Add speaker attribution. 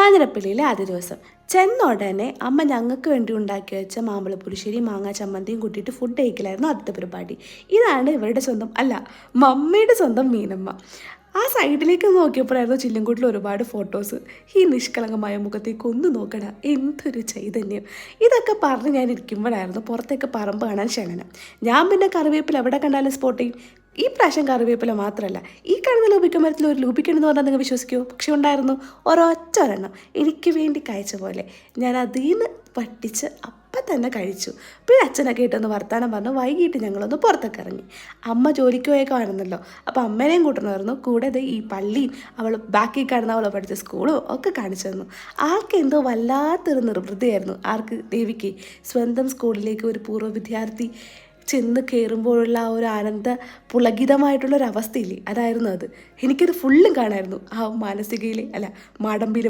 Speaker 1: കാഞ്ഞിരപ്പള്ളിയിലെ ആദ്യ ദിവസം ചെന്ന ഉടനെ അമ്മ ഞങ്ങൾക്ക് വേണ്ടി ഉണ്ടാക്കി വെച്ച മാമ്പഴപ്പുളിശ്ശേരി മാങ്ങാ ചമ്മന്തിയും കൂട്ടിയിട്ട് ഫുഡ് കഴിക്കലായിരുന്നു ആദ്യത്തെ പരിപാടി. ഇതാണ് ഇവരുടെ സ്വന്തം അല്ല, മമ്മിയുടെ സ്വന്തം മീനമ്മ. ആ സൈഡിലേക്ക് നോക്കിയപ്പോഴായിരുന്നു ചില്ലുംകൂട്ടിൽ ഒരുപാട് ഫോട്ടോസ്. ഈ നിഷ്കളങ്കമായ മുഖത്തേക്ക് ഒന്ന് നോക്കടാ, എന്തൊരു ചൈതന്യം. ഇതൊക്കെ പറഞ്ഞ് ഞാൻ ഇരിക്കുമ്പോഴായിരുന്നു പുറത്തേക്ക് പറമ്പ് കാണാൻ ക്ഷണനം. ഞാൻ പിന്നെ കറിവേപ്പില എവിടെ കണ്ടാലും സ്പോട്ട് ചെയ്യും. ഈ പ്രാവശ്യം കറിവേപ്പില മാത്രമല്ല, ഈ കാണുന്ന ലൂപിക്ക മരത്തിൽ ഒരു ലൂപിക്കുണ്ടെന്ന് പറഞ്ഞാൽ നിങ്ങൾ വിശ്വസിക്കുമോ? പക്ഷെ ഉണ്ടായിരുന്നു, ഒരൊറ്റ ഒരെണ്ണം എനിക്ക് വേണ്ടി കഴിച്ച പോലെ. ഞാൻ അതിൽ നിന്ന് പട്ടിച്ച് അപ്പം തന്നെ കഴിച്ചു. പിന്നെ അച്ഛനൊക്കെ ഇട്ടൊന്ന് വർത്താനം പറഞ്ഞു. വൈകിട്ട് ഞങ്ങളൊന്ന് പുറത്തൊക്കെ ഇറങ്ങി. അമ്മ ജോലിക്ക് പോയൊക്കെ കാണുന്നല്ലോ, അപ്പോൾ അമ്മേനെയും കൂട്ടണമായിരുന്നു. കൂടാതെ ഈ പള്ളിയും അവൾ ബാക്കിൽ കാണുന്ന അവൾ പഠിച്ച സ്കൂളും ഒക്കെ കാണിച്ചു തന്നു. ആൾക്ക് എന്തോ വല്ലാത്തൊരു നിർവൃതിയായിരുന്നു. ആർക്ക്? ദേവിക്ക്. സ്വന്തം സ്കൂളിലേക്ക് ഒരു പൂർവ്വ വിദ്യാർത്ഥി ചെന്ന് കയറുമ്പോഴുള്ള ആ ഒരു ആനന്ദ പുളകിതമായിട്ടുള്ളൊരവസ്ഥയില്ലേ, അതായിരുന്നു അത്. എനിക്കത് ഫുള്ളും കാണായിരുന്നു. ആ മാനസികയിലെ അല്ല മാടമ്പിയിലെ